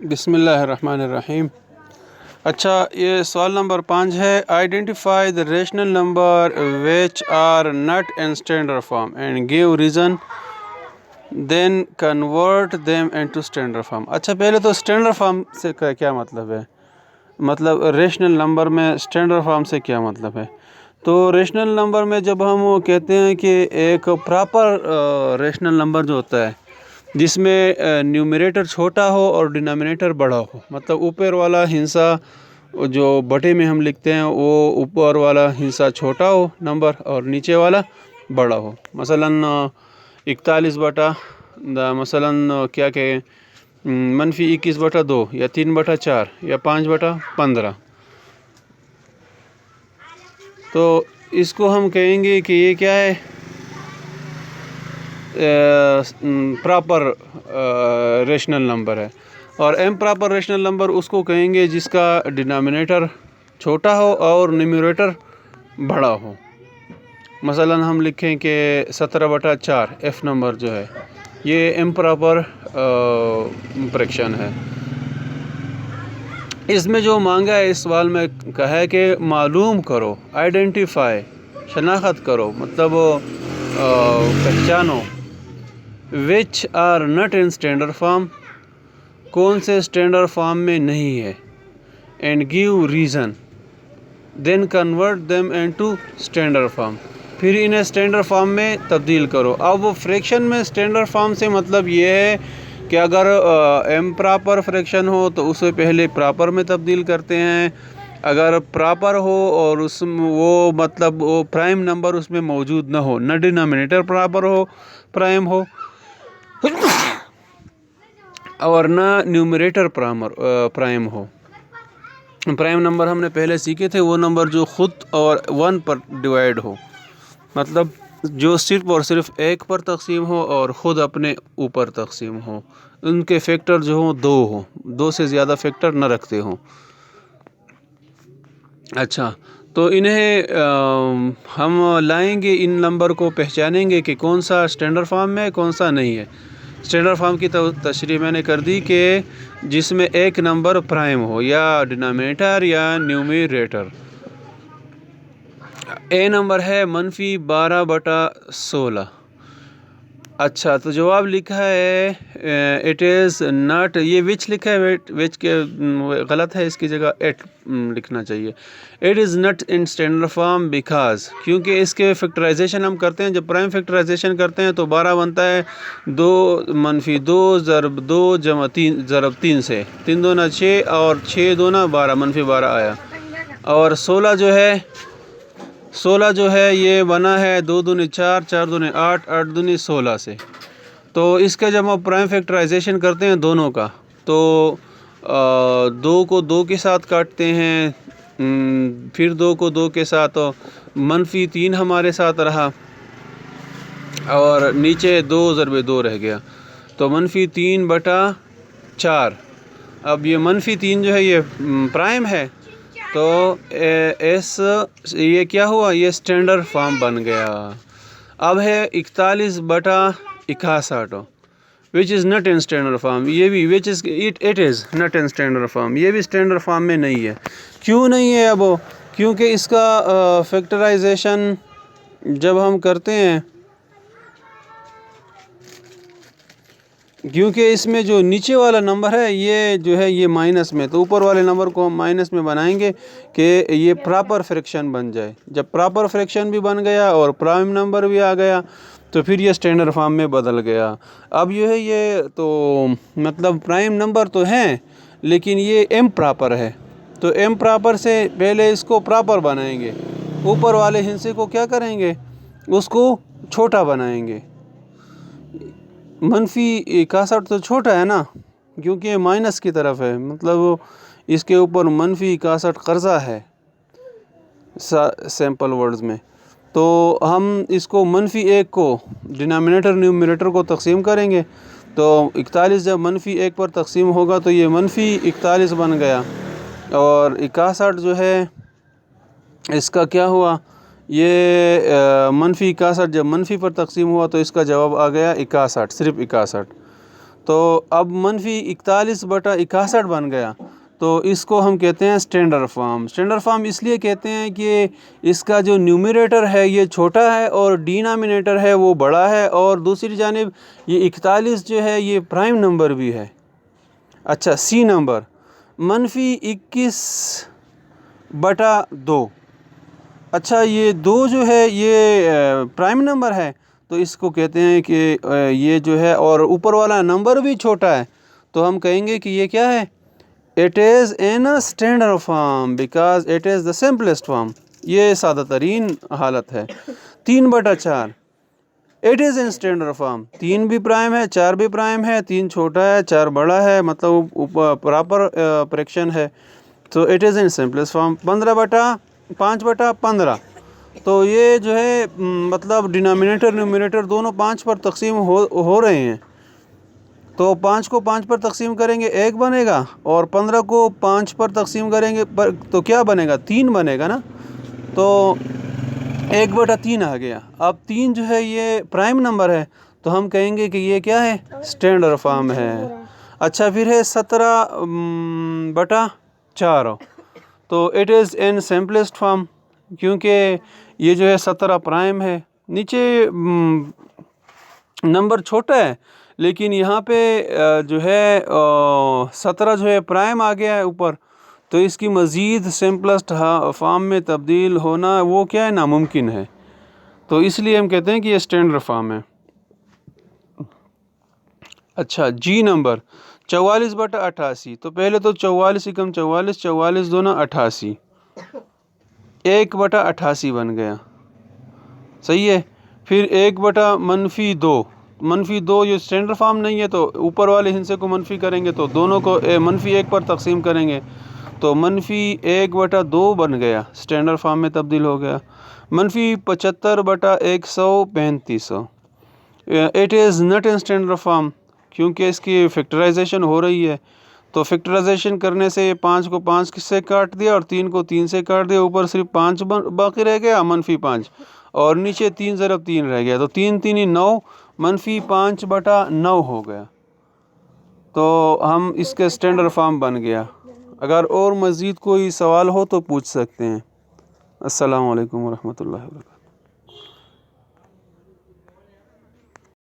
بسم اللہ الرحمن الرحیم۔ اچھا، یہ سوال نمبر 5 ہے، identify the rational number which are not in standard form and give reason then convert them into standard form. اچھا، پہلے تو اسٹینڈرڈ فارم سے کیا مطلب ہے، مطلب ریشنل نمبر میں اسٹینڈرڈ فارم سے کیا مطلب ہے؟ تو ریشنل نمبر میں جب ہم کہتے ہیں کہ ایک پراپر ریشنل نمبر جو ہوتا ہے جس میں نیومریٹر چھوٹا ہو اور ڈینامینیٹر بڑا ہو، مطلب اوپر والا ہندسہ جو بٹے میں ہم لکھتے ہیں وہ اوپر والا ہندسہ چھوٹا ہو نمبر اور نیچے والا بڑا ہو، مثلاً 41 بٹا مثلاً کیا کہیں -21/2 یا 3/4 یا 5/15، تو اس کو ہم کہیں گے کہ یہ کیا ہے، پراپر ریشنل نمبر ہے۔ اور امپراپر ریشنل نمبر اس کو کہیں گے جس کا ڈینامینیٹر چھوٹا ہو اور نیومریٹر بڑا ہو، مثلاً ہم لکھیں کہ 17/4 ایف نمبر جو ہے یہ امپراپر فریکشن ہے۔ اس میں جو مانگا ہے اس سوال میں کہا ہے کہ معلوم کرو، آئیڈینٹیفائی، شناخت کرو، مطلب پہچانو، which are not in standard form, کون سے اسٹینڈرڈ فارم میں نہیں ہے، and give reason then convert them into standard form, پھر انہیں اسٹینڈرڈ فارم میں تبدیل کرو۔ اب وہ فریکشن میں اسٹینڈرڈ فارم سے مطلب یہ ہے کہ اگر امپراپر فریکشن ہو تو اسے پہلے پراپر میں تبدیل کرتے ہیں، اگر پراپر ہو اور اس وہ مطلب وہ پرائم نمبر اس میں موجود نہ ہو، نہ ڈینامینیٹر پراپر ہو، پرائم ہو، اور نہ نیومریٹر پرائم ہو۔ پرائم نمبر ہم نے پہلے سیکھے تھے، وہ نمبر جو خود اور 1 پر ڈیوائیڈ ہو، مطلب جو صرف اور صرف 1 پر تقسیم ہو اور خود اپنے اوپر تقسیم ہو، ان کے فیکٹر جو ہوں 2 ہوں، 2 سے زیادہ فیکٹر نہ رکھتے ہوں۔ اچھا، تو انہیں ہم لائیں گے، ان نمبر کو پہچانیں گے کہ کون سا اسٹینڈرڈ فارم میں ہے، کون سا نہیں ہے۔ اسٹینڈرڈ فارم کی تشریح میں نے کر دی کہ جس میں ایک نمبر پرائم ہو، یا ڈینامینیٹر یا نیومریٹر۔ اے نمبر ہے -12/16۔ اچھا، تو جواب لکھا ہے اٹ از ناٹ، یہ وچ لکھا ہے، وچ کے غلط ہے، اس کی جگہ ایٹ لکھنا چاہیے۔ It is not in standard form because, کیونکہ اس کے فیکٹرائزیشن ہم کرتے ہیں، جب پرائم فیکٹرائزیشن کرتے ہیں تو 12 بنتا ہے 2 - 2 ضرب 2 جمع 3 ضرب 3 سے، 3 دونا 6 اور 6 دونا 12 -12 آیا، اور 16 جو ہے یہ بنا ہے 2 دونے 4 4 دونے 8 8 دونے 16 سے۔ تو اس کا جب ہم پرائم فیکٹرائزیشن کرتے ہیں دونوں کا، تو 2 کو 2 کے ساتھ کاٹتے ہیں، پھر 2 کو 2 کے ساتھ، -3 ہمارے ساتھ رہا، اور نیچے 2 ضرب 2 رہ گیا، تو -3/4۔ اب یہ -3 جو ہے یہ پرائم ہے، تو یہ کیا ہوا، یہ اسٹینڈرڈ فارم بن گیا۔ اب ہے 41/61 which is not in standard form, یہ بھی it is not in standard form, یہ بھی اسٹینڈرڈ فارم میں نہیں ہے۔ کیوں نہیں ہے؟ اب کیونکہ اس کا فیکٹرائزیشن جب ہم کرتے ہیں، کیونکہ اس میں جو نیچے والا نمبر ہے یہ جو ہے یہ مائنس میں، تو اوپر والے نمبر کو ہم مائنس میں بنائیں گے کہ یہ پراپر فریکشن بن جائے۔ جب پراپر فریکشن بھی بن گیا اور پرائم نمبر بھی آ گیا تو پھر یہ اسٹینڈرڈ فارم میں بدل گیا۔ اب یہ ہے، یہ تو مطلب پرائم نمبر تو ہیں لیکن یہ ایم پراپر ہے، تو ایم پراپر سے پہلے اس کو پراپر بنائیں گے، اوپر والے حصے کو کیا کریں گے، اس کو چھوٹا بنائیں گے۔ -61 تو چھوٹا ہے نا، کیونکہ یہ مائنس کی طرف ہے، مطلب اس کے اوپر -61 قرضہ ہے سیمپل ورڈز میں، تو ہم اس کو -1 کو ڈینامینیٹر نیومریٹر کو تقسیم کریں گے، تو 41 جب -1 پر تقسیم ہوگا تو یہ -41 بن گیا، اور 61 جو ہے اس کا کیا ہوا، یہ -61 جب منفی پر تقسیم ہوا تو اس کا جواب آ گیا 61، صرف 61۔ تو اب -41/61 بن گیا، تو اس کو ہم کہتے ہیں اسٹینڈرڈ فارم۔ اسٹینڈرڈ فارم اس لیے کہتے ہیں کہ اس کا جو نیومیریٹر ہے یہ چھوٹا ہے اور ڈینامینیٹر ہے وہ بڑا ہے، اور دوسری جانب یہ 41 جو ہے یہ پرائم نمبر بھی ہے۔ اچھا، سی نمبر -21/2۔ اچھا، یہ 2 جو ہے یہ پرائم نمبر ہے، تو اس کو کہتے ہیں کہ یہ جو ہے، اور اوپر والا نمبر بھی چھوٹا ہے، تو ہم کہیں گے کہ یہ کیا ہے؟ It is in standard form because it is the simplest form. یہ سادہ ترین حالت ہے۔ 3/4 it is in standard form. 3 بھی پرائم ہے، 4 بھی پرائم ہے، 3 چھوٹا ہے، 4 بڑا ہے، مطلب پراپر فریکشن ہے، تو it is in simplest form. 5/15 تو یہ جو ہے مطلب ڈینامینیٹر نیومیریٹر دونوں 5 پر تقسیم ہو رہے ہیں، تو 5 کو 5 پر تقسیم کریں گے 1 بنے گا، اور 15 کو 5 پر تقسیم کریں گے تو کیا بنے گا؟ 3 بنے گا نا، تو 1/3 آ گیا۔ اب 3 جو ہے یہ پرائم نمبر ہے، تو ہم کہیں گے کہ یہ کیا ہے؟ اسٹینڈرڈ فارم ہے۔ اچھا، پھر ہے 17/4، تو it is in simplest form, کیونکہ یہ جو ہے 17 پرائم ہے، نیچے نمبر چھوٹا ہے لیکن یہاں پہ جو ہے 17 جو ہے پرائم آ گیا ہے اوپر، تو اس کی مزید سمپلسٹ فارم میں تبدیل ہونا وہ کیا ہے؟ ناممکن ہے، تو اس لیے ہم کہتے ہیں کہ یہ اسٹینڈرڈ فارم ہے۔ اچھا، جی نمبر 44/88، تو پہلے تو 44 × 44 44 دونا 88، 1/88 بن گیا، صحیح ہے۔ پھر 1/-2، -2 یہ اسٹینڈرڈ فارم نہیں ہے، تو اوپر والے ہندسے کو منفی کریں گے تو دونوں کو -1 پر تقسیم کریں گے، تو -1/2 بن گیا، اسٹینڈرڈ فارم میں تبدیل ہو گیا۔ -75/135، it is not in standard form, کیونکہ اس کی فیکٹرائزیشن ہو رہی ہے، تو فیکٹرائزیشن کرنے سے 5 کو 5 سے کاٹ دیا اور 3 کو 3 سے کاٹ دیا، اوپر صرف 5 باقی رہ گیا -5، اور نیچے 3 ضرب 3 رہ گیا، تو 3 3 9، -5/9 ہو گیا، تو ہم اس کے اسٹینڈرڈ فارم بن گیا۔ اگر اور مزید کوئی سوال ہو تو پوچھ سکتے ہیں۔ السلام علیکم ورحمۃ اللہ وبرکاتہ۔